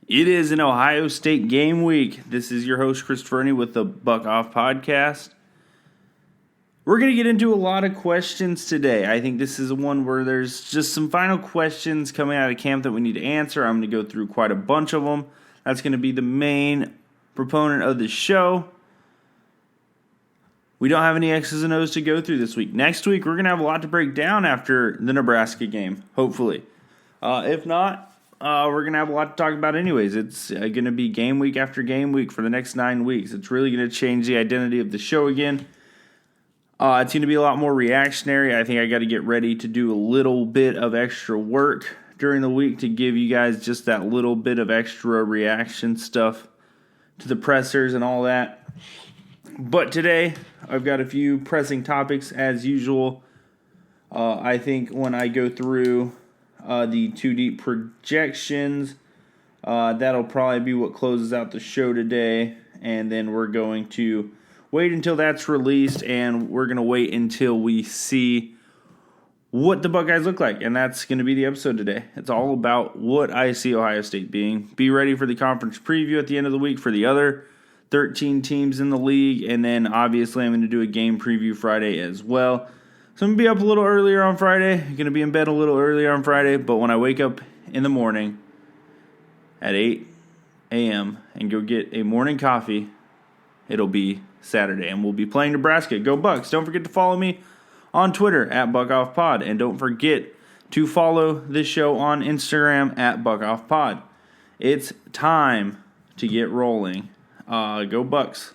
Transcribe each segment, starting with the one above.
It is an Ohio State game week. This is your host, Chris Fernie, with the Buck Off Podcast. We're going to get into a lot of questions today. I think this is one where there's just some final questions coming out of camp that we need to answer. I'm going to go through quite a bunch of them. That's going to be the main proponent of the show. We don't have any X's and O's to go through this week. Next week, we're going to have a lot to break down after the Nebraska game, hopefully. If not, we're going to have a lot to talk about anyways. It's going to be game week after game week for the next 9 weeks. It's really going to change the identity of the show again. It's going to be a lot more reactionary. I think I got to get ready to do a little bit of extra work during the week to give you guys just that little bit of extra reaction stuff to the pressers and all that. But today, I've got a few pressing topics as usual. I think when I go through the 2 deep projections, that'll probably be what closes out the show today. And then we're going to wait until that's released, and we're going to wait until we see what the Buckeyes look like. And that's going to be the episode today. It's all about what I see Ohio State being. Be ready for the conference preview at the end of the week for the other 13 teams in the league. And then, obviously, I'm going to do a game preview Friday as well. So I'm going to be up a little earlier on Friday. I'm going to be in bed a little earlier on Friday. But when I wake up in the morning at 8 a.m. and go get a morning coffee, it'll be Saturday. And we'll be playing Nebraska. Go Bucks. Don't forget to follow me on Twitter at BuckOffPod. And don't forget to follow this show on Instagram at BuckOffPod. It's time to get rolling. Go Bucks.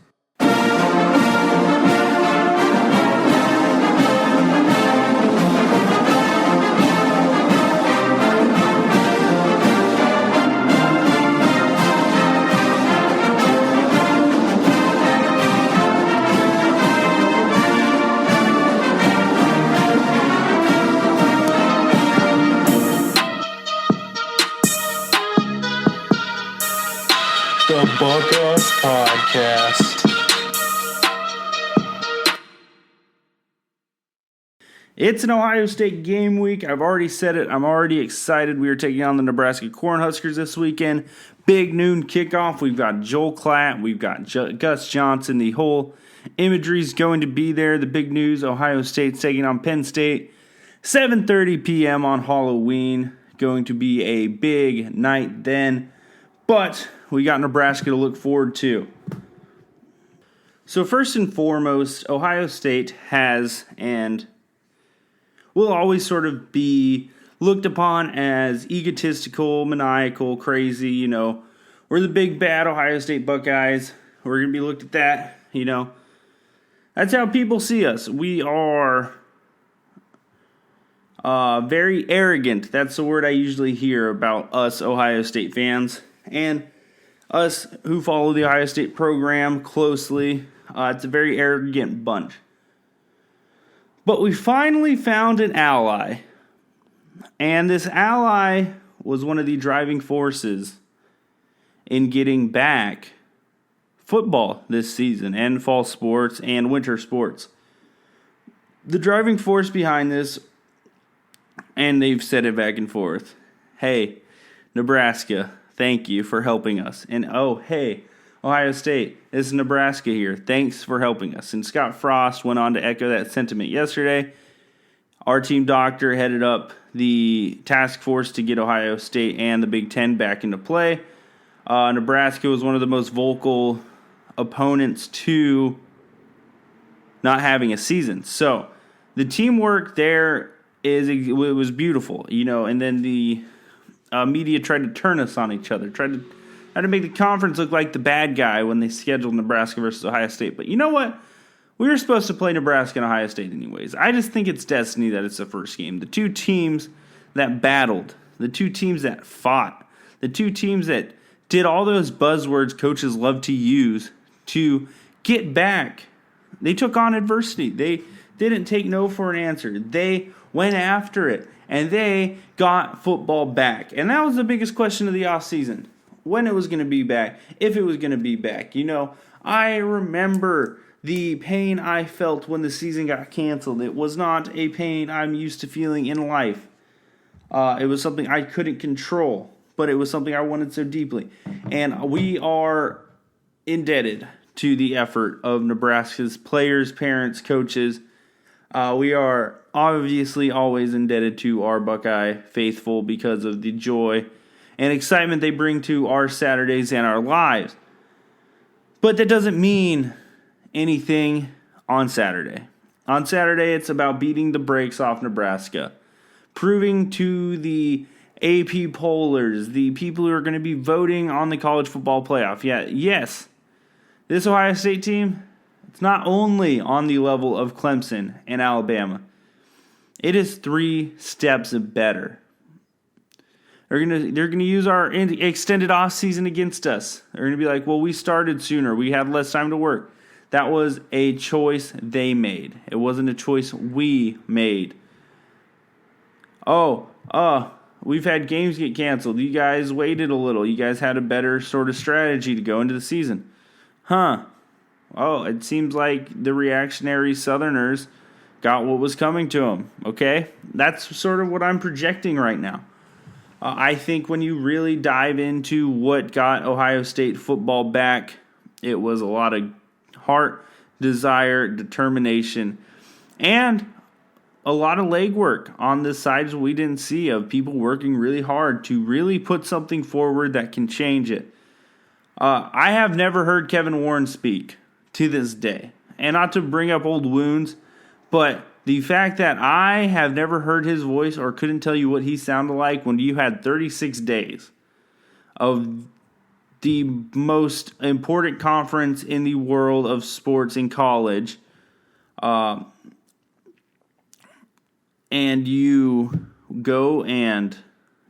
The Buck Off Podcast. It's an Ohio State game week. I've already said it. I'm already excited. We are taking on the Nebraska Cornhuskers this weekend. Big noon kickoff. We've got Joel Klatt. We've got Gus Johnson. The whole imagery is going to be there. The big news, Ohio State's taking on Penn State. 7:30 p.m. on Halloween. Going to be a big night then. But we got Nebraska to look forward to. So first and foremost, Ohio State has and will always sort of be looked upon as egotistical, maniacal, crazy, We're the big bad Ohio State Buckeyes. We're going to be looked at that, That's how people see us. We are very arrogant. That's the word I usually hear about us Ohio State fans. And us who follow the Ohio State program closely, it's a very arrogant bunch. But we finally found an ally. And this ally was one of the driving forces in getting back football this season, and fall sports and winter sports. The driving force behind this, and they've said it back and forth, hey, Nebraska, thank you for helping us. And, oh, hey, Ohio State, this is Nebraska here. Thanks for helping us. And Scott Frost went on to echo that sentiment yesterday. Our team doctor headed up the task force to get Ohio State and the Big Ten back into play. Nebraska was one of the most vocal opponents to not having a season. So the teamwork there it was beautiful, and then the media tried to turn us on each other, tried to make the conference look like the bad guy when they scheduled Nebraska versus Ohio State. But you know what? We were supposed to play Nebraska and Ohio State anyways. I just think it's destiny that it's the first game. The two teams that battled, the two teams that fought, the two teams that did all those buzzwords coaches love to use to get back. They took on adversity. They didn't take no for an answer. They went after it, and they got football back. And that was the biggest question of the offseason. When it was going to be back, if it was going to be back. I remember the pain I felt when the season got canceled. It was not a pain I'm used to feeling in life. It was something I couldn't control. but it was something I wanted so deeply. And we are indebted to the effort of Nebraska's players, parents, coaches. We are obviously always indebted to our Buckeye faithful because of the joy and excitement they bring to our Saturdays and our lives. But that doesn't mean anything on Saturday. On Saturday, it's about beating the brakes off Nebraska, proving to the AP pollers, the people who are going to be voting on the college football playoff. Yes, this Ohio State team, it's not only on the level of Clemson and Alabama. It is 3 steps better. They're gonna use our extended off season against us. They're gonna be like, well, we started sooner. We had less time to work. That was a choice they made. It wasn't a choice we made. We've had games get canceled. You guys waited a little. You guys had a better sort of strategy to go into the season. It seems like the reactionary Southerners got what was coming to them. Okay? That's sort of what I'm projecting right now. I think when you really dive into what got Ohio State football back, it was a lot of heart, desire, determination, and a lot of legwork on the sides we didn't see of people working really hard to really put something forward that can change it. I have never heard Kevin Warren speak to this day. And not to bring up old wounds, but the fact that I have never heard his voice or couldn't tell you what he sounded like when you had 36 days of the most important conference in the world of sports in college, and you go and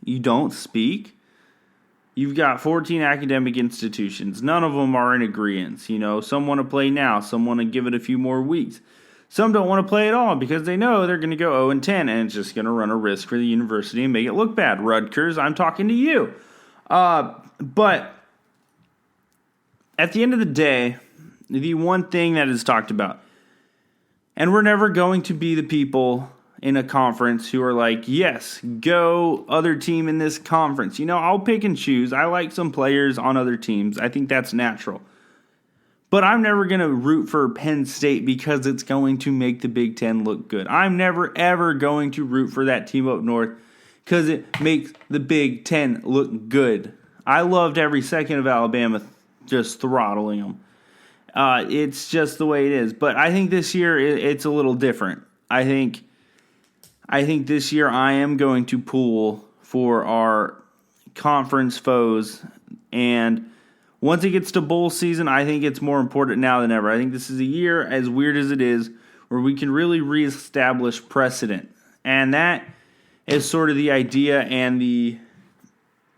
you don't speak. You've got 14 academic institutions. None of them are in agreement. Some want to play now. Some want to give it a few more weeks. Some don't want to play at all because they know they're going to go 0-10, and it's just going to run a risk for the university and make it look bad. Rutgers, I'm talking to you. But at the end of the day, the one thing that is talked about, and we're never going to be the people in a conference who are like, yes, go other team in this conference. I'll pick and choose. I like some players on other teams. I think that's natural. But I'm never going to root for Penn State because it's going to make the Big Ten look good. I'm never, ever going to root for that team up north because it makes the Big Ten look good. I loved every second of Alabama just throttling them. It's just the way it is. But I think this year it's a little different. I think this year I am going to pull for our conference foes, and once it gets to bowl season, I think it's more important now than ever. I think this is a year, as weird as it is, where we can really reestablish precedent. And that is sort of the idea and the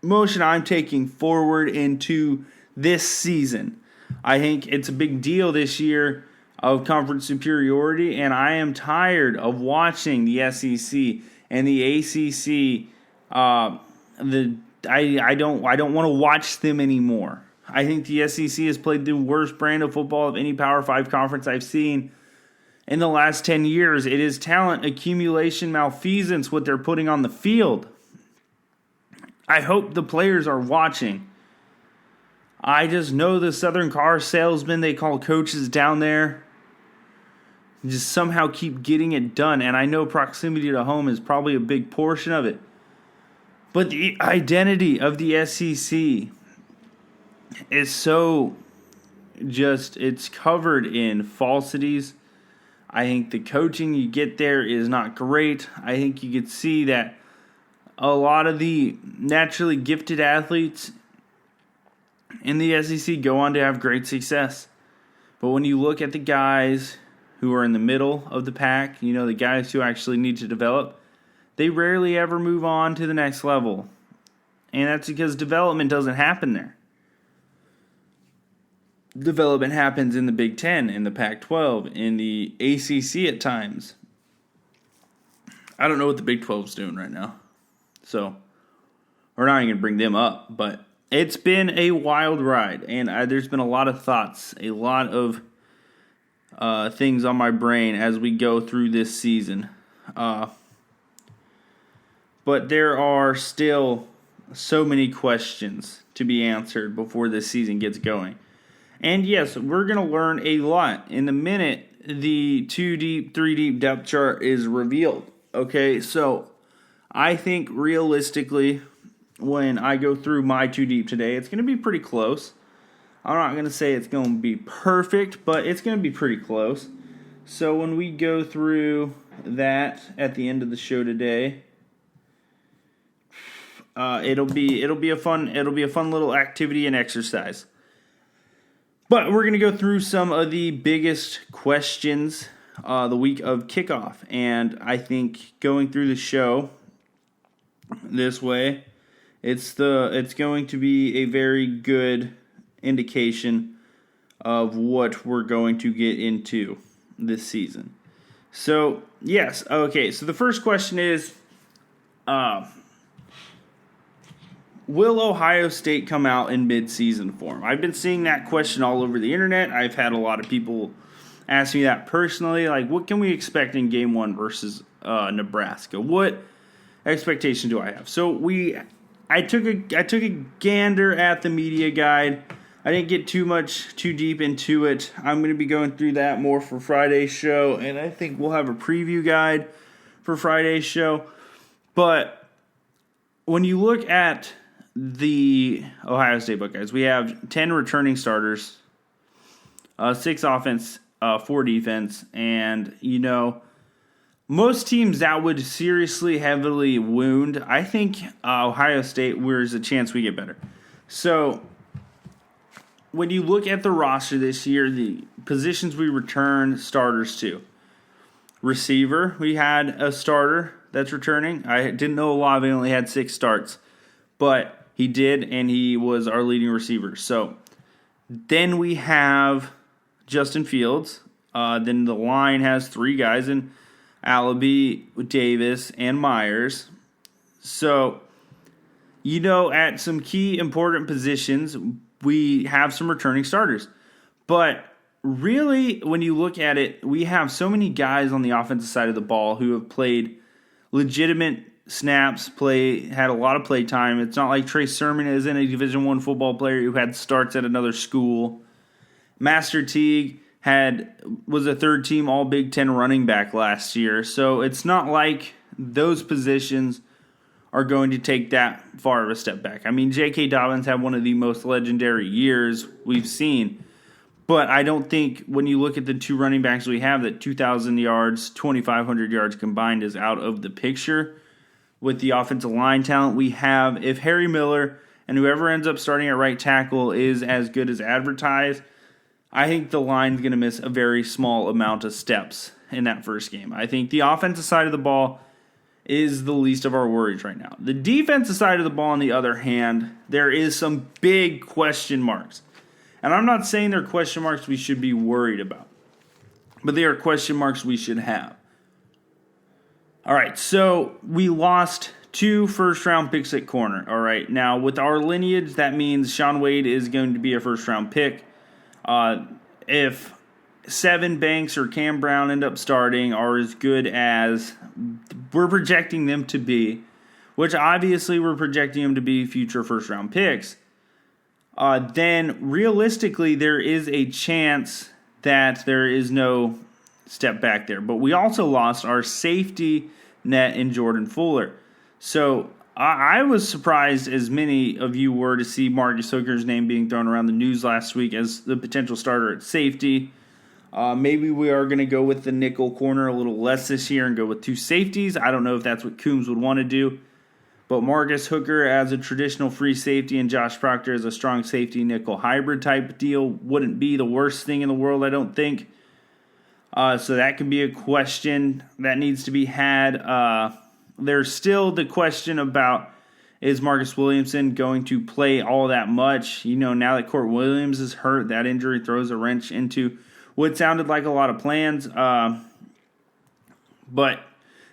motion I'm taking forward into this season. I think it's a big deal this year of conference superiority, and I am tired of watching the SEC and the ACC. I don't want to watch them anymore. I think the SEC has played the worst brand of football of any Power 5 conference I've seen in the last 10 years. It is talent accumulation malfeasance what they're putting on the field. I hope the players are watching. I just know the Southern car salesmen they call coaches down there just somehow keep getting it done. And I know proximity to home is probably a big portion of it. But the identity of the SEC is so it's covered in falsities. I think the coaching you get there is not great. I think you could see that a lot of the naturally gifted athletes in the SEC go on to have great success. But when you look at the guys who are in the middle of the pack, the guys who actually need to develop, they rarely ever move on to the next level. And that's because development doesn't happen there. Development happens in the Big Ten, in the Pac-12, in the ACC at times. I don't know what the Big 12's doing right now. So, we're not even going to bring them up. But it's been a wild ride. And there's been a lot of thoughts, a lot of things on my brain as we go through this season. But there are still so many questions to be answered before this season gets going. And yes, we're going to learn a lot. In the minute, the 2 deep, 3 deep depth chart is revealed. Okay, so I think realistically, when I go through my 2 deep today, it's going to be pretty close. I'm not going to say it's going to be perfect, but it's going to be pretty close. So when we go through that at the end of the show today, it'll be a fun little activity and exercise. But we're going to go through some of the biggest questions the week of kickoff, and I think going through the show this way, it's going to be a very good indication of what we're going to get into this season. So, yes, okay, so the first question is, will Ohio State come out in mid-season form? I've been seeing that question all over the internet. I've had a lot of people ask me that personally, like, what can we expect in Game 1 versus Nebraska? What expectation do I have? So I took a gander at the media guide. I didn't get too deep into it. I'm going to be going through that more for Friday's show, and I think we'll have a preview guide for Friday's show. But when you look at the Ohio State Buckeyes, we have 10 returning starters, 6 offense, 4 defense, and, most teams that would seriously, heavily wound. I think Ohio State, there's a chance we get better. So when you look at the roster this year, the positions we return starters to. Receiver, we had a starter that's returning. I didn't know Olave only had 6 starts, but he did, and he was our leading receiver. So then we have Justin Fields. Then the line has 3 guys in Allaby, Davis, and Myers. So, at some key important positions, we have some returning starters. But really, when you look at it, we have so many guys on the offensive side of the ball who have played legitimate snaps, had a lot of play time. It's not like Trey Sermon isn't a Division I football player who had starts at another school. Master Teague was a third-team All-Big Ten running back last year. So it's not like those positions are going to take that far of a step back. I mean, J.K. Dobbins had one of the most legendary years we've seen. But I don't think when you look at the 2 running backs we have, that 2,000 yards, 2,500 yards combined is out of the picture. With the offensive line talent we have, if Harry Miller and whoever ends up starting at right tackle is as good as advertised, I think the line's going to miss a very small amount of steps in that first game. I think the offensive side of the ball is the least of our worries right now. The defensive side of the ball, on the other hand, there is some big question marks. And I'm not saying they're question marks we should be worried about, but they are question marks we should have. All right, so we lost 2 first-round picks at corner. All right, now with our lineage, that means Shaun Wade is going to be a first-round pick. If Sevyn Banks or Cam Brown end up starting are as good as we're projecting them to be, which obviously we're projecting them to be future first-round picks, then realistically there is a chance that there is no step back there. But we also lost our safety net in Jordan Fuller. So I was surprised, as many of you were, to see Marcus Hooker's name being thrown around the news last week as the potential starter at safety. Maybe we are going to go with the nickel corner a little less this year and go with 2 safeties. I don't know if that's what Coombs would want to do. But Marcus Hooker as a traditional free safety and Josh Proctor as a strong safety nickel hybrid type deal wouldn't be the worst thing in the world, I don't think. So that could be a question that needs to be had. There's still the question about, is Marcus Williamson going to play all that much? Now that Court Williams is hurt, that injury throws a wrench into what sounded like a lot of plans. But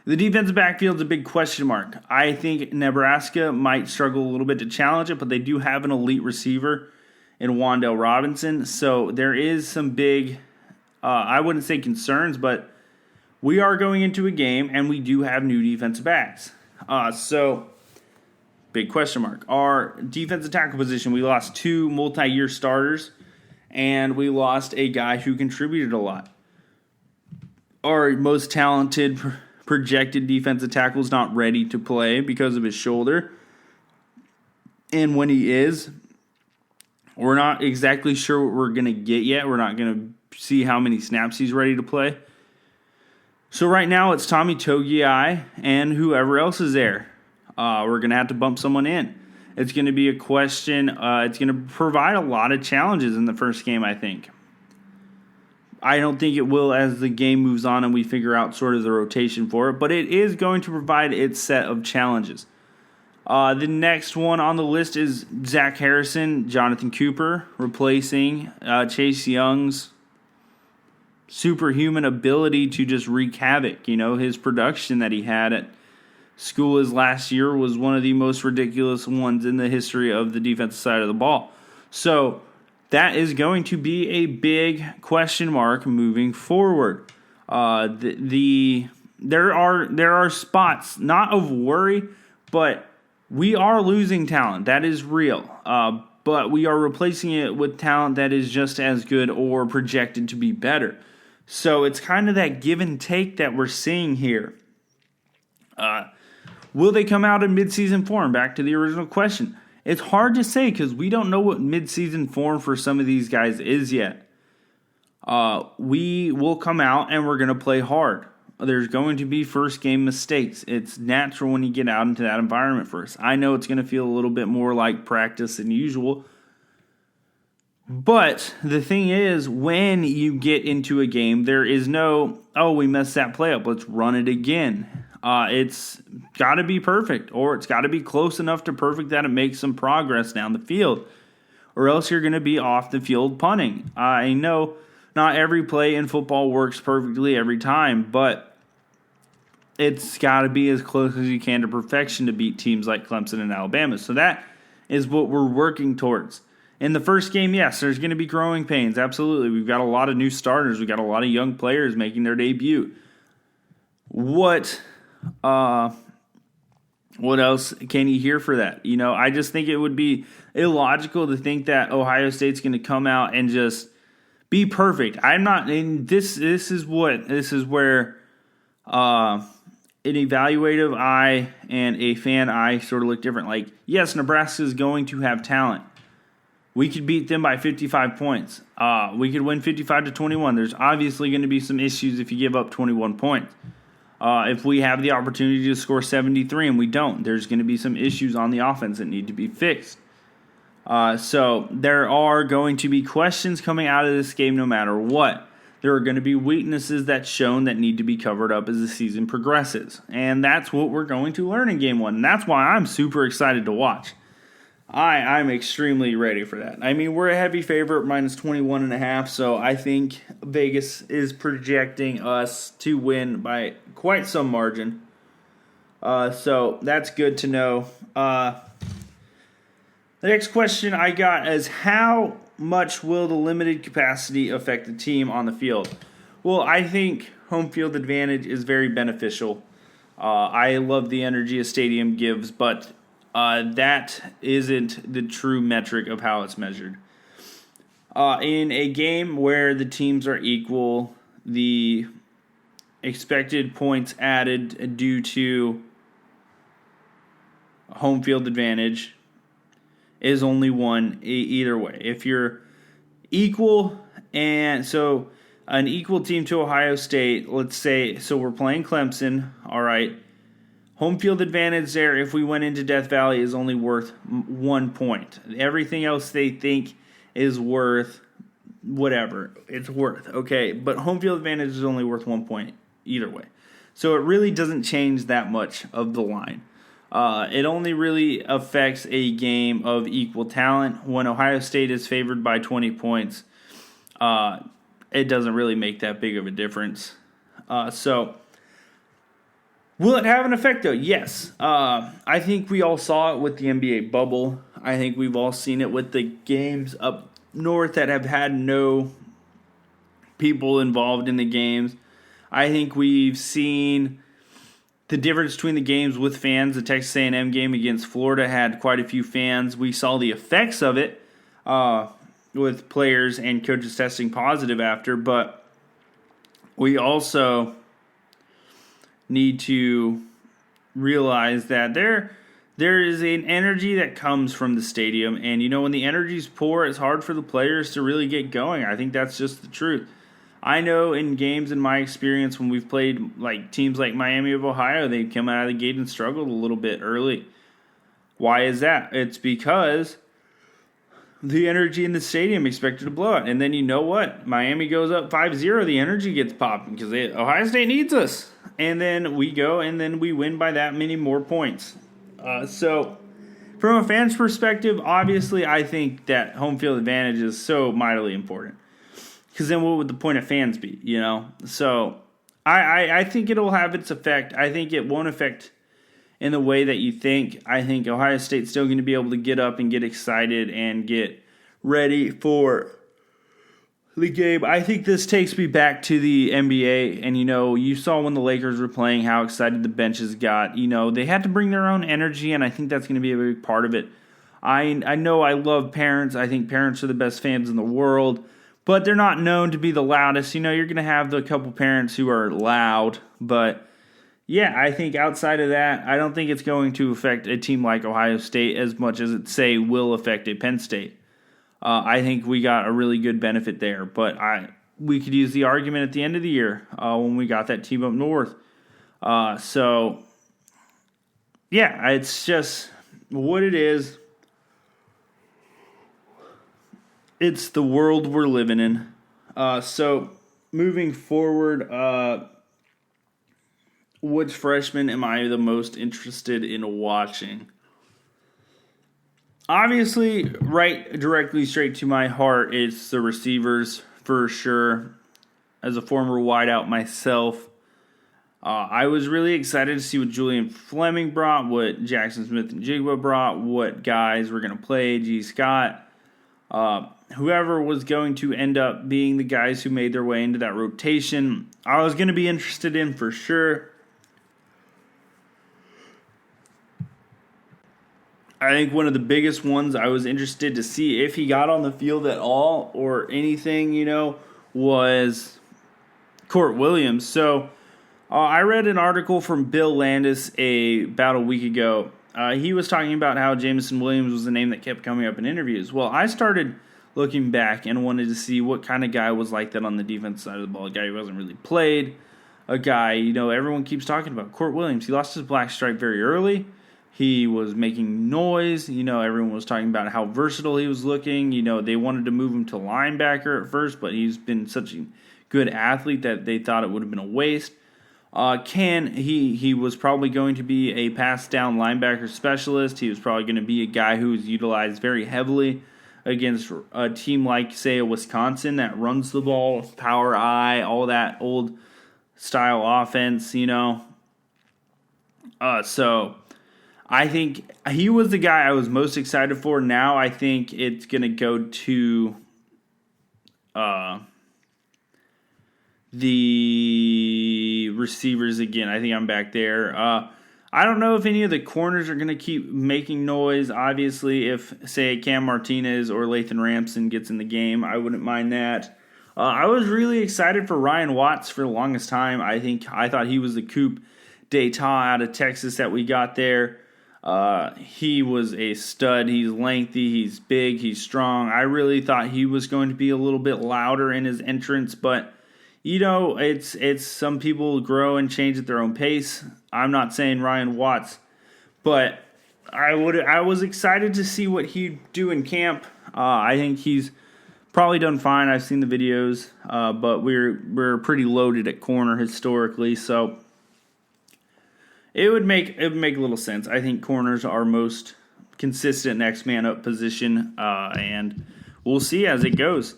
the defensive backfield is a big question mark. I think Nebraska might struggle a little bit to challenge it, but they do have an elite receiver in Wan'Dale Robinson. So there is some big, I wouldn't say concerns, but we are going into a game, and we do have new defensive backs. So big question mark. Our defensive tackle position, we lost 2 multi-year starters, and we lost a guy who contributed a lot. Our most talented projected defensive tackle is not ready to play because of his shoulder. And when he is, we're not exactly sure what we're going to get yet. We're not going to see how many snaps he's ready to play. So right now it's Tommy Togiai and whoever else is there. We're going to have to bump someone in. It's going to be a question. It's going to provide a lot of challenges in the first game, I think. I don't think it will as the game moves on and we figure out sort of the rotation for it, but it is going to provide its set of challenges. The next one on the list is Zach Harrison, Jonathan Cooper, replacing Chase Young's superhuman ability to just wreak havoc. You know, his production that he had at school his last year was one of the most ridiculous ones in the history of the defensive side of the ball. So that is going to be a big question mark moving forward. There are spots not of worry, but we are losing talent. That is real. But we are replacing it with talent that is just as good or projected to be better. So it's kind of that give and take that we're seeing here. Will they come out in midseason form? Back to the original question. It's hard to say because we don't know what midseason form for some of these guys is yet. We will come out and we're going to play hard. There's going to be first game mistakes. It's natural when you get out into that environment first. I know it's going to feel a little bit more like practice than usual. But the thing is, when you get into a game, there is no, we messed that play up, let's run it again. It's got to be perfect, or it's got to be close enough to perfect that it makes some progress down the field, or else you're going to be off the field punting. I know not every play in football works perfectly every time, but it's got to be as close as you can to perfection to beat teams like Clemson and Alabama. So that is what we're working towards. In the first game, yes, there's going to be growing pains. Absolutely. We've got a lot of new starters. We've got a lot of young players making their debut. What else can you hear for that? You know, I just think it would be illogical to think that Ohio State's going to come out and just be perfect. I'm not in this. This is where an evaluative eye and a fan eye sort of look different. Like, yes, Nebraska is going to have talent. We could beat them by 55 points. We could win 55-21. There's obviously going to be some issues if you give up 21 points. If we have the opportunity to score 73 and we don't, there's going to be some issues on the offense that need to be fixed. So there are going to be questions coming out of this game no matter what. There are going to be weaknesses that's shown that need to be covered up as the season progresses. And that's what we're going to learn in Game 1. And that's why I'm super excited to watch. I'm extremely ready for that. I mean, we're a heavy favorite, minus 21.5, so I think Vegas is projecting us to win by quite some margin. So that's good to know. The next question I got is, how much will the limited capacity affect the team on the field? Well, I think home field advantage is very beneficial. I love the energy a stadium gives, but that isn't the true metric of how it's measured. In a game where the teams are equal, the expected points added due to home field advantage is only one either way. If you're equal, and so an equal team to Ohio State, let's say, so we're playing Clemson, all right. Home field advantage there, if we went into Death Valley, is only worth 1 point. Everything else they think is worth whatever it's worth, okay? But home field advantage is only worth 1 point either way. So it really doesn't change that much of the line. It only really affects a game of equal talent. When Ohio State is favored by 20 points, it doesn't really make that big of a difference. Will it have an effect, though? Yes. I think we all saw it with the NBA bubble. I think we've all seen it with the games up north that have had no people involved in the games. I think we've seen the difference between the games with fans. The Texas A&M game against Florida had quite a few fans. We saw the effects of it with players and coaches testing positive after, but we also need to realize that there is an energy that comes from the stadium, and when the energy's poor, it's hard for the players to really get going. I think that's just the truth. I know in games, in my experience, when we've played like teams like Miami of Ohio, they come out of the gate and struggled a little bit early. Why is that? It's because the energy in the stadium expected to blow it. And then you know what? Miami goes up 5-0, the energy gets popping because Ohio State needs us. And then we go and then we win by that many more points. So from a fan's perspective, obviously I think that home field advantage is so mightily important. Because then what would the point of fans be, So I think it'll have its effect. I think it won't affect in the way that you think. I think Ohio State's still going to be able to get up and get excited and get ready for the game. I think this takes me back to the NBA. And, you saw when the Lakers were playing how excited the benches got. They had to bring their own energy, and I think that's going to be a big part of it. I know I love parents. I think parents are the best fans in the world. But they're not known to be the loudest. You're going to have the couple parents who are loud. But, yeah, I think outside of that, I don't think it's going to affect a team like Ohio State as much as it, say, will affect a Penn State. I think we got a really good benefit there. But we could use the argument at the end of the year when we got that team up north. So, yeah, it's just what it is. It's the world we're living in. So, moving forward, which freshman am I the most interested in watching? Obviously, right directly straight to my heart, it's the receivers for sure. As a former wideout myself, I was really excited to see what Julian Fleming brought, what Jackson Smith and Jigba brought, what guys were going to play, G. Scott. Whoever was going to end up being the guys who made their way into that rotation, I was going to be interested in for sure. I think one of the biggest ones I was interested to see if he got on the field at all or anything, was Court Williams. So I read an article from Bill Landis about a week ago. He was talking about how Jameson Williams was the name that kept coming up in interviews. Well, I started looking back and wanted to see what kind of guy was like that on the defense side of the ball. A guy who hasn't really played. A guy, everyone keeps talking about. Court Williams, he lost his black stripe very early. He was making noise. Everyone was talking about how versatile he was looking. They wanted to move him to linebacker at first, but he's been such a good athlete that they thought it would have been a waste. He was probably going to be a pass down linebacker specialist. He was probably going to be a guy who was utilized very heavily against a team like, say, a Wisconsin that runs the ball, power I, all that old style offense, So I think he was the guy I was most excited for. Now I think it's going to go to the receivers again. I think I'm back there. I don't know if any of the corners are going to keep making noise. Obviously, if, say, Cam Martinez or Lathan Ramson gets in the game, I wouldn't mind that. I was really excited for Ryan Watts for the longest time. I thought he was the coup d'etat out of Texas that we got there. He was a stud. He's lengthy, he's big, he's strong. I really thought he was going to be a little bit louder in his entrance, but it's some people grow and change at their own pace. I'm not saying Ryan Watts, but I was excited to see what he'd do in camp. I think he's probably done fine. I've seen the videos, but we're pretty loaded at corner historically, so it would make a little sense. I think corners are most consistent next man up position, and we'll see as it goes.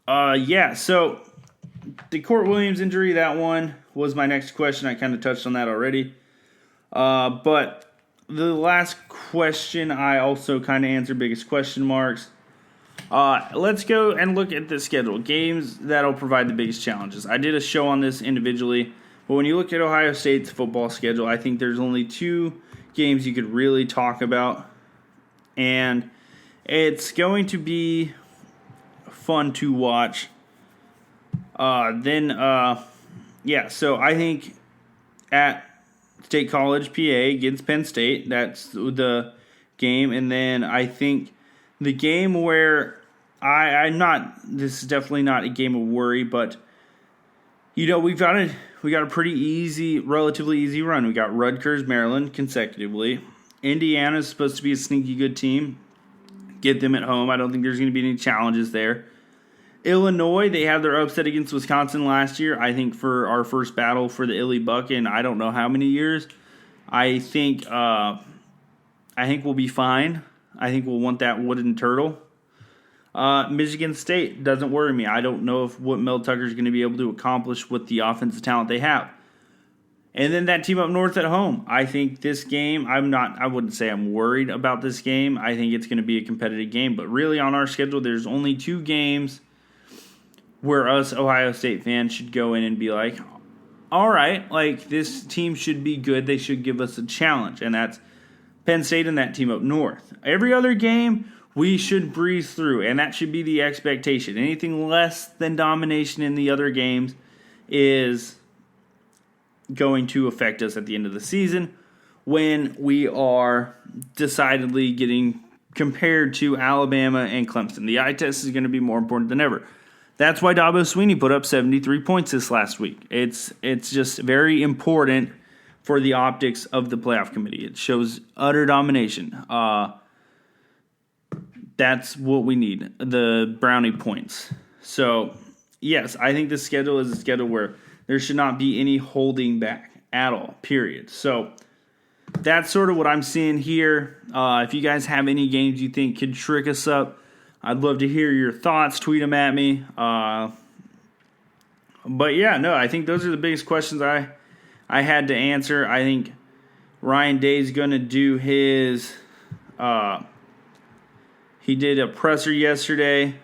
So the Court Williams injury, that one was my next question. I kind of touched on that already. But the last question I also kind of answered, biggest question marks. Let's go and look at the schedule. Games that'll provide the biggest challenges. I did a show on this individually But when you look at Ohio State's football schedule, I think there's only 2 games you could really talk about. And it's going to be fun to watch. So I think at State College, PA against Penn State, that's the game. And then I think the game where this is definitely not a game of worry, but we got a pretty relatively easy run. We got Rutgers, Maryland consecutively. Indiana is supposed to be a sneaky good team. Get them at home. I don't think there's going to be any challenges there. Illinois, they had their upset against Wisconsin last year. I think for our first battle for the Illy Buck in I don't know how many years. I think we'll be fine. I think we'll want that wooden turtle. Michigan State doesn't worry me. I don't know what Mel Tucker is going to be able to accomplish with the offensive talent they have. And then that team up north at home. I think this game, I wouldn't say I'm worried about this game. I think it's going to be a competitive game. But really on our schedule, there's only 2 games where us Ohio State fans should go in and be like, all right, like this team should be good. They should give us a challenge. And that's Penn State and that team up north. Every other game, we should breeze through. And that should be the expectation. Anything less than domination in the other games is going to affect us at the end of the season when we are decidedly getting compared to Alabama and Clemson. The eye test is going to be more important than ever. That's why Dabo Swinney put up 73 points this last week. It's just very important for the optics of the playoff committee. It shows utter domination. That's what we need, the brownie points. So, yes, I think the schedule is a schedule where there should not be any holding back at all, period. So, that's sort of what I'm seeing here. If you guys have any games you think could trick us up, I'd love to hear your thoughts. Tweet them at me. I think those are the biggest questions I had to answer. I think Ryan Day's going to do his he did a presser yesterday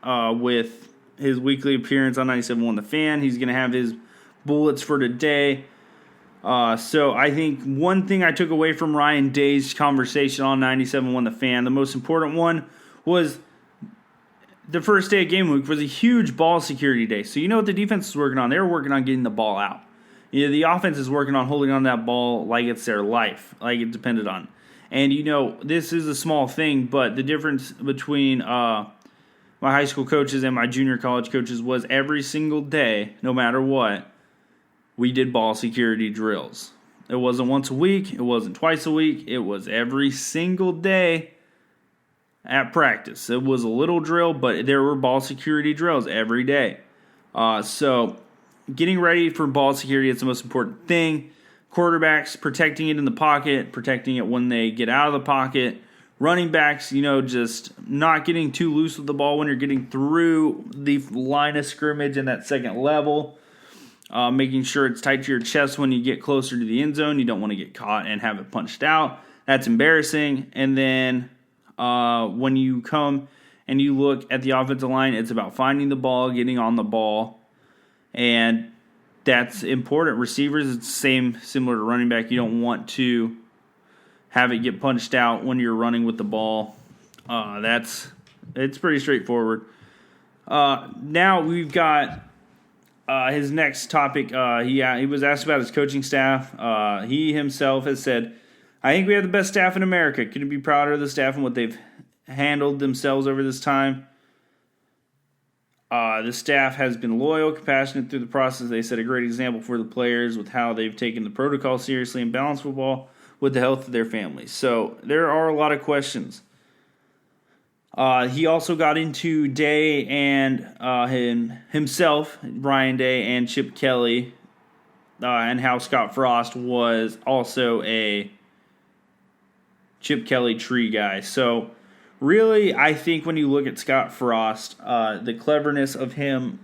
with his weekly appearance on 97.1 The Fan. He's going to have his bullets for today. So I think one thing I took away from Ryan Day's conversation on 97.1 The Fan, the most important one was the first day of game week was a huge ball security day. So you know what the defense is working on? They were working on getting the ball out. The offense is working on holding on to that ball like it's their life, like it depended on. And, this is a small thing, but the difference between my high school coaches and my junior college coaches was every single day, no matter what, we did ball security drills. It wasn't once a week. It wasn't twice a week. It was every single day at practice. It was a little drill, but there were ball security drills every day. So getting ready for ball security is the most important thing. Quarterbacks protecting it in the pocket, protecting it when they get out of the pocket. Running backs, just not getting too loose with the ball when you're getting through the line of scrimmage in that second level. Making sure it's tight to your chest when you get closer to the end zone. You don't want to get caught and have it punched out. That's embarrassing. And then when you come and you look at the offensive line, it's about finding the ball, getting on the ball, and that's important. Receivers, it's similar to running back. You don't want to have it get punched out when you're running with the ball. It's pretty straightforward. Now we've got his next topic. He was asked about his coaching staff. He himself has said, I think we have the best staff in America. Couldn't be prouder of the staff and what they've handled themselves over this time. The staff has been loyal, compassionate through the process. They set a great example for the players with how they've taken the protocol seriously and balanced football with the health of their families. So there are a lot of questions. He also got into Day and himself, Ryan Day, and Chip Kelly, and how Scott Frost was also a Chip Kelly tree guy. So really, I think when you look at Scott Frost, the cleverness of him,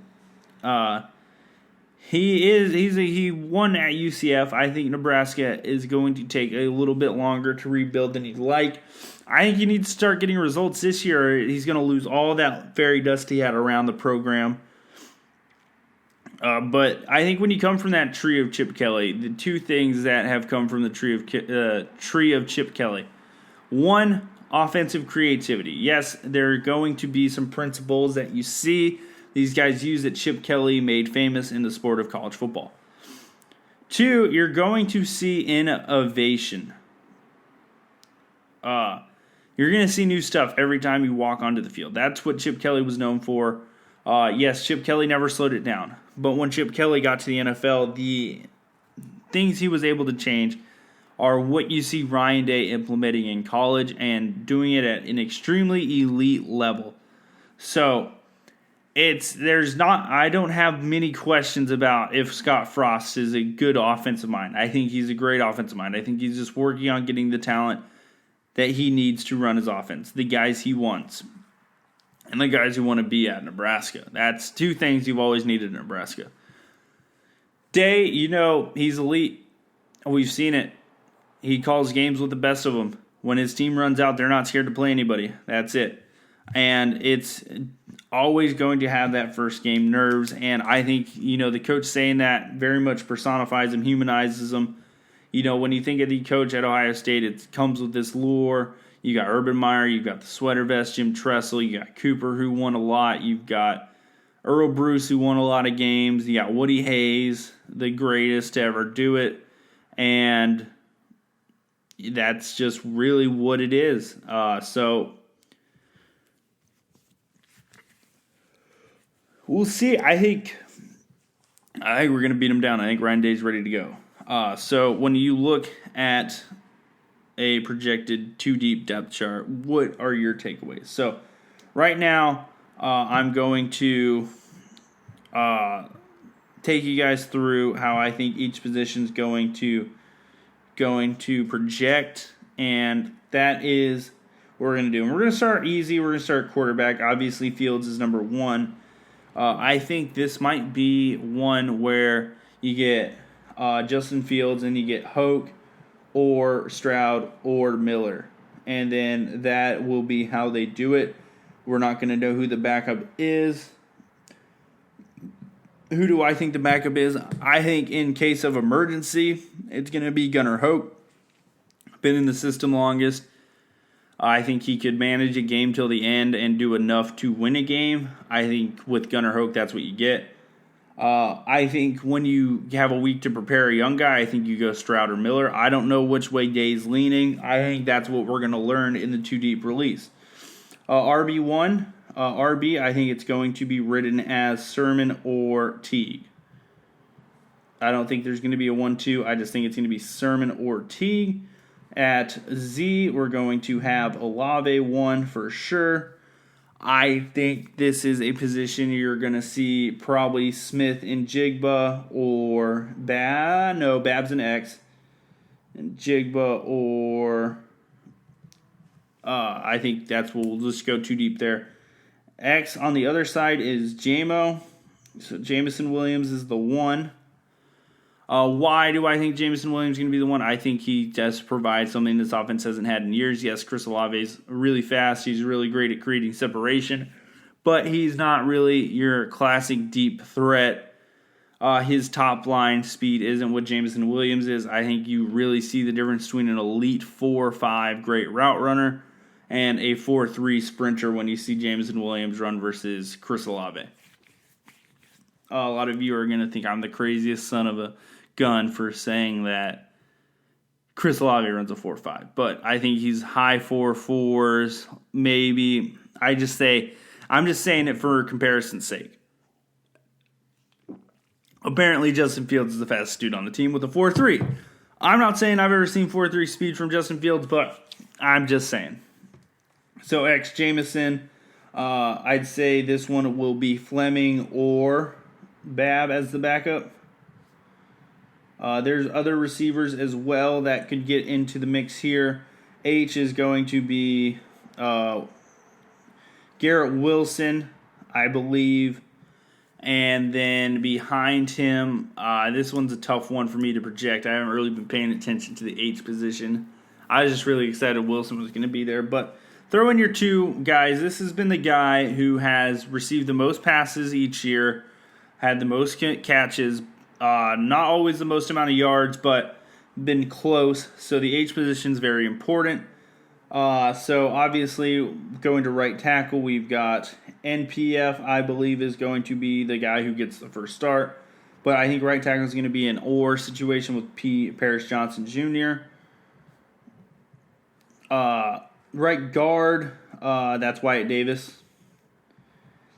he won at UCF. I think Nebraska is going to take a little bit longer to rebuild than he'd like. I think he needs to start getting results this year. He's going to lose all that fairy dust he had around the program. But I think when you come from that tree of Chip Kelly, the two things that have come from the tree of Chip Kelly. One, offensive creativity. Yes, there are going to be some principles that you see these guys use that Chip Kelly made famous in the sport of college football. Two, you're going to see innovation. You're going to see new stuff every time you walk onto the field. That's what Chip Kelly was known for. Yes, Chip Kelly never slowed it down. But when Chip Kelly got to the NFL, the things he was able to change are what you see Ryan Day implementing in college and doing it at an extremely elite level. So I don't have many questions about if Scott Frost is a good offensive mind. I think he's a great offensive mind. I think he's just working on getting the talent that he needs to run his offense, the guys he wants, and the guys who want to be at Nebraska. That's two things you've always needed in Nebraska. Day, he's elite. We've seen it. He calls games with the best of them. When his team runs out, they're not scared to play anybody. That's it. And it's always going to have that first game nerves. And I think, the coach saying that very much personifies him, humanizes him. When you think of the coach at Ohio State, it comes with this lure. You got Urban Meyer, you've got the sweater vest, Jim Tressel, you got Cooper, who won a lot. You've got Earl Bruce, who won a lot of games. You got Woody Hayes, the greatest to ever do it. And that's just really what it is. So we'll see. I think we're going to beat him down. I think Ryan Day's ready to go. So when you look at a projected 2-deep depth chart, what are your takeaways? So right now, I'm going to take you guys through how I think each position is going to project, and that is what we're going to do. And we're going to start easy. We're going to start quarterback. Obviously, Fields is number one. I think this might be one where you get Justin Fields and you get Hoke or Stroud or Miller. And then that will be how they do it. We're not going to know who the backup is. Who do I think the backup is? I think in case of emergency, it's going to be Gunnar Hoke. Been in the system longest. I think he could manage a game till the end and do enough to win a game. I think with Gunnar Hoke, that's what you get. I think when you have a week to prepare a young guy, I think you go Stroud or Miller. I don't know which way Day's leaning. I think that's what we're going to learn in the 2-deep release. RB1, RB, I think it's going to be written as Sermon or Teague. I don't think there's going to be a 1-2. I just think it's going to be Sermon or Teague. At Z, we're going to have Olave 1 for sure. I think this is a position you're going to see probably Smith and Jigba or Babs and X. And Jigba or I think we'll just go too deep there. X on the other side is JMO. So Jameson Williams is the 1. Why do I think Jameson Williams is going to be the 1? I think he does provide something this offense hasn't had in years. Yes, Chris Olave is really fast. He's really great at creating separation. But he's not really your classic deep threat. His top line speed isn't what Jameson Williams is. I think you really see the difference between an elite 4-5 great route runner and a 4-3 sprinter when you see Jameson Williams run versus Chris Olave. A lot of you are going to think I'm the craziest son of a gun for saying that Chris Olave runs a 4.5, but I think he's high 4.4s, maybe. I'm just saying it for comparison's sake. Apparently, Justin Fields is the fastest dude on the team with a 4.3. I'm not saying I've ever seen 4.3 speed from Justin Fields, but I'm just saying. So X Jameson, I'd say this one will be Fleming or Bab as the backup. There's other receivers as well that could get into the mix here. H is going to be Garrett Wilson, I believe. And then behind him, this one's a tough one for me to project. I haven't really been paying attention to the H position. I was just really excited Wilson was going to be there. But throw in your 2 guys. This has been the guy who has received the most passes each year. had the most catches, not always the most amount of yards, but been close. So the H position is very important. So obviously, going to right tackle, we've got NPF, I believe, is going to be the guy who gets the first start. But I think right tackle is going to be an or situation with Paris Johnson Jr. Right guard, that's Wyatt Davis.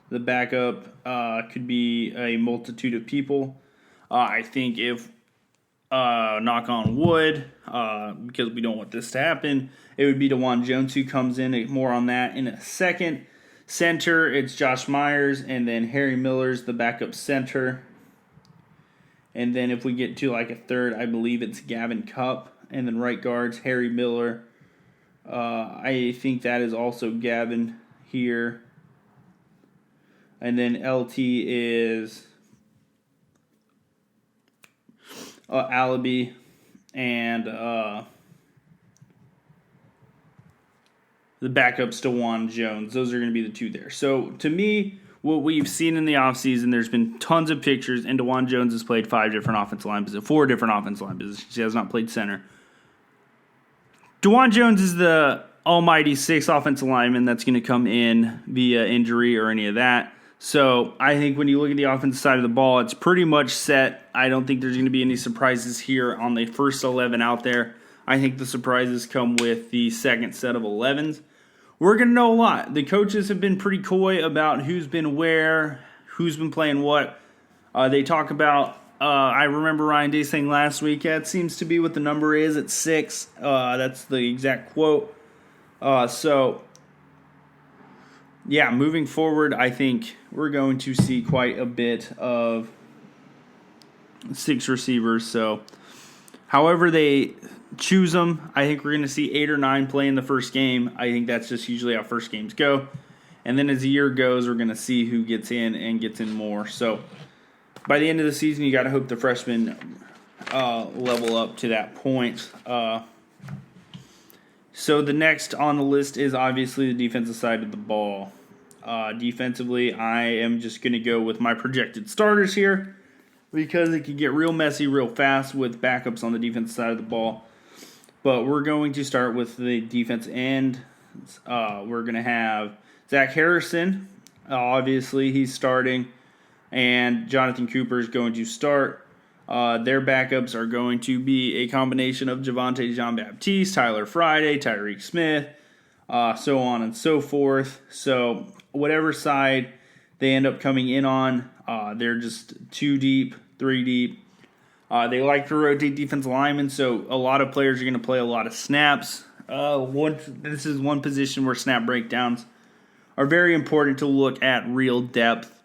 The backup could be a multitude of people. I think if, knock on wood, because we don't want this to happen, it would be DeJuan Jones who comes in. More on that in a second. Center, it's Josh Myers, and then Harry Miller's the backup center. And then if we get to like a third, I believe it's Gavin Cupp. And then right guards, Harry Miller. I think that is also Gavin here. And then LT is Alabi and the backup's DeJuan Jones. Those are going to be the two there. So to me, what we've seen in the offseason, there's been tons of pictures, and DeJuan Jones has played 4 different offensive line positions. He has not played center. DeJuan Jones is the almighty 6th offensive lineman that's going to come in via injury or any of that. So I think when you look at the offensive side of the ball, it's pretty much set. I don't think there's going to be any surprises here on the first 11 out there. I think the surprises come with the second set of 11s. We're going to know a lot. The coaches have been pretty coy about who's been where, who's been playing what. They talk about, I remember Ryan Day saying last week, it seems to be what the number is at 6. That's the exact quote. Moving forward, I think we're going to see quite a bit of 6 receivers. So, however they choose them, I think we're going to see 8 or 9 play in the first game. I think that's just usually how first games go. And then as the year goes, we're going to see who gets in and gets in more. So, by the end of the season, you got to hope the freshmen level up to that point. So the next on the list is obviously the defensive side of the ball. Defensively, I am just going to go with my projected starters here because it can get real messy real fast with backups on the defensive side of the ball. But we're going to start with the defense end. We're going to have Zach Harrison. Obviously, he's starting. And Jonathan Cooper is going to start. Their backups are going to be a combination of Javonte Jean-Baptiste, Tyler Friday, Tyreek Smith, so on and so forth. So whatever side they end up coming in on, they're just 2 deep, 3 deep. They like to rotate defensive linemen, so a lot of players are going to play a lot of snaps. This is one position where snap breakdowns are very important to look at real depth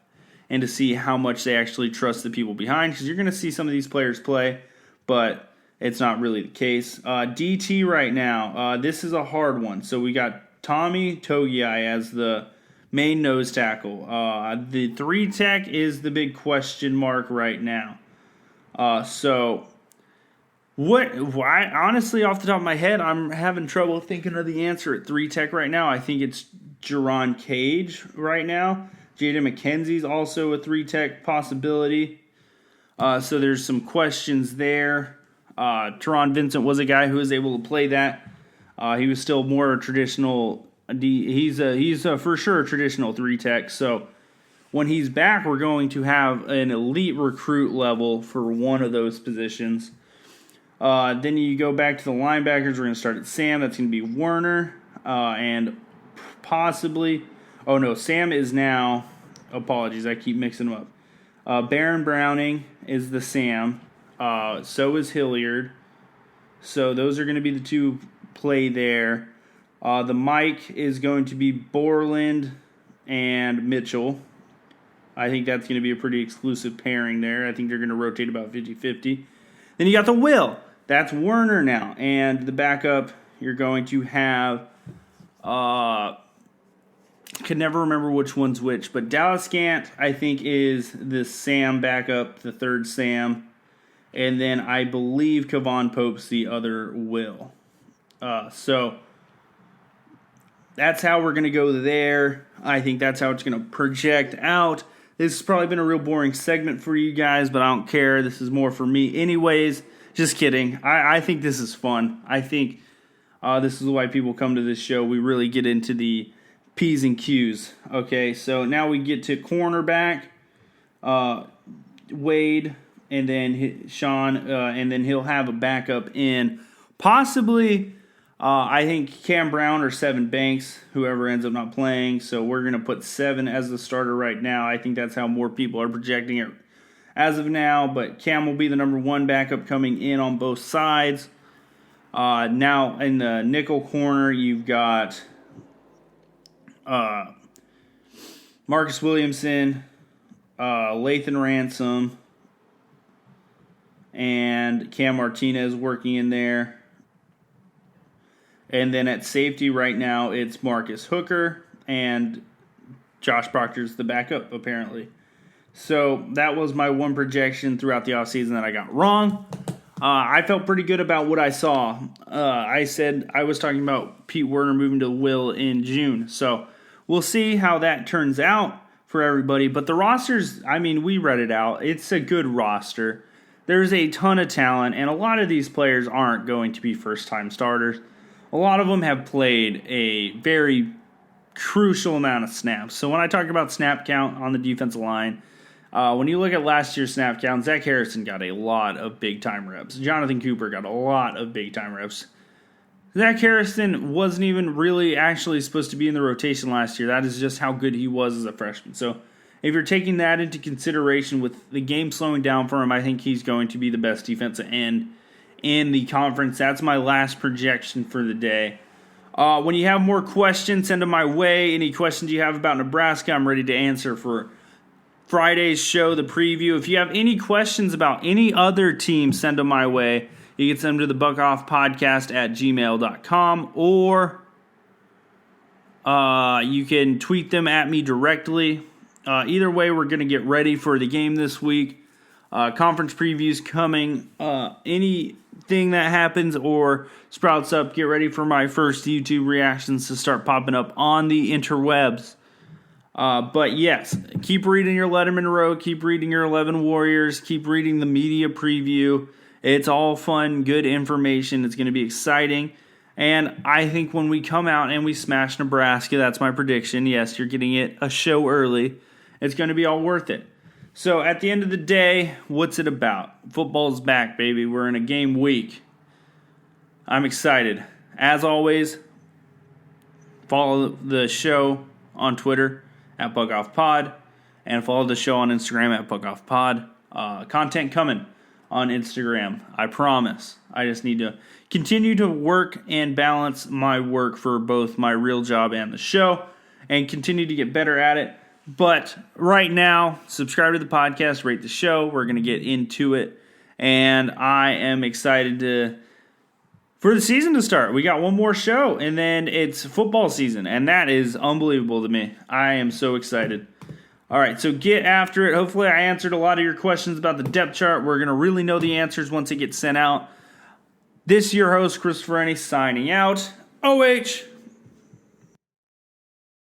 and to see how much they actually trust the people behind, because you're going to see some of these players play, but it's not really the case. DT right now, this is a hard one. So we got Tommy Togiai as the main nose tackle. The 3 tech is the big question mark right now. Why? Honestly, off the top of my head, I'm having trouble thinking of the answer at 3 tech right now. I think it's Jerron Cage right now. Jaden McKenzie's also a 3 tech possibility. So there's some questions there. Teron Vincent was a guy who was able to play that. He was still more traditional. He's for sure a traditional 3 tech. So when he's back, we're going to have an elite recruit level for one of those positions. Then you go back to the linebackers. We're going to start at Sam. That's going to be Werner. And possibly... Oh, no, Sam is now... Apologies, I keep mixing them up. Baron Browning is the Sam. So is Hilliard. So those are going to be the 2 play there. The Mike is going to be Borland and Mitchell. I think that's going to be a pretty exclusive pairing there. I think they're going to rotate about 50-50. Then you got the Will. That's Werner now. And the backup, you're going to have... Could never remember which one's which, but Dallas Gant, I think, is the Sam backup, the 3rd Sam. And then I believe Kevon Pope's the other Will. So that's how we're going to go there. I think that's how it's going to project out. This has probably been a real boring segment for you guys, but I don't care. This is more for me anyways. Just kidding. I think this is fun. I think this is why people come to this show. We really get into the P's and Q's. Okay, so now we get to cornerback, Wade, and then Sean, and then he'll have a backup in possibly, I think, Cam Brown or Sevyn Banks, whoever ends up not playing. So we're going to put Sevyn as the starter right now. I think that's how more people are projecting it as of now. But Cam will be the number one backup coming in on both sides. Now in the nickel corner, you've got Marcus Williamson, Lathan Ransom, and Cam Martinez working in there. And then at safety right now, it's Marcus Hooker, and Josh Proctor's the backup, apparently. So that was my one projection throughout the offseason that I got wrong. I felt pretty good about what I saw. I said I was talking about Pete Werner moving to Will in June. So we'll see how that turns out for everybody. But the rosters, I mean, we read it out. It's a good roster. There's a ton of talent, and a lot of these players aren't going to be first-time starters. A lot of them have played a very crucial amount of snaps. So when I talk about snap count on the defensive line, when you look at last year's snap count, Zach Harrison got a lot of big-time reps. Jonathan Cooper got a lot of big-time reps. Zach Harrison wasn't even really actually supposed to be in the rotation last year. That is just how good he was as a freshman. So if you're taking that into consideration with the game slowing down for him, I think he's going to be the best defensive end in the conference. That's my last projection for the day. When you have more questions, send them my way. Any questions you have about Nebraska, I'm ready to answer for Friday's show, the preview. If you have any questions about any other team, send them my way. You can send them to the buckoffpodcast@gmail.com, or you can tweet them at me directly. Either way, we're going to get ready for the game this week. Conference previews coming. Anything that happens or sprouts up, get ready for my first YouTube reactions to start popping up on the interwebs. But yes, keep reading your Letterman Row, keep reading your 11 Warriors, keep reading the media preview. It's all fun, good information. It's going to be exciting. And I think when we come out and we smash Nebraska, that's my prediction. Yes, you're getting it a show early. It's going to be all worth it. So at the end of the day, what's it about? Football's back, baby. We're in a game week. I'm excited. As always, follow the show on Twitter at BuckOffPod, and follow the show on Instagram at BuckOffPod. Content coming on Instagram, I promise. I just need to continue to work and balance my work for both my real job and the show, and continue to get better at it. But right now, subscribe to the podcast, rate the show. We're going to get into it, and I am excited for the season to start. We got one more show, and then it's football season, and that is unbelievable to me. I am so excited. All right, so get after it. Hopefully I answered a lot of your questions about the depth chart. We're going to really know the answers once it gets sent out. This is your host, Chris Ferrani, signing out. OH!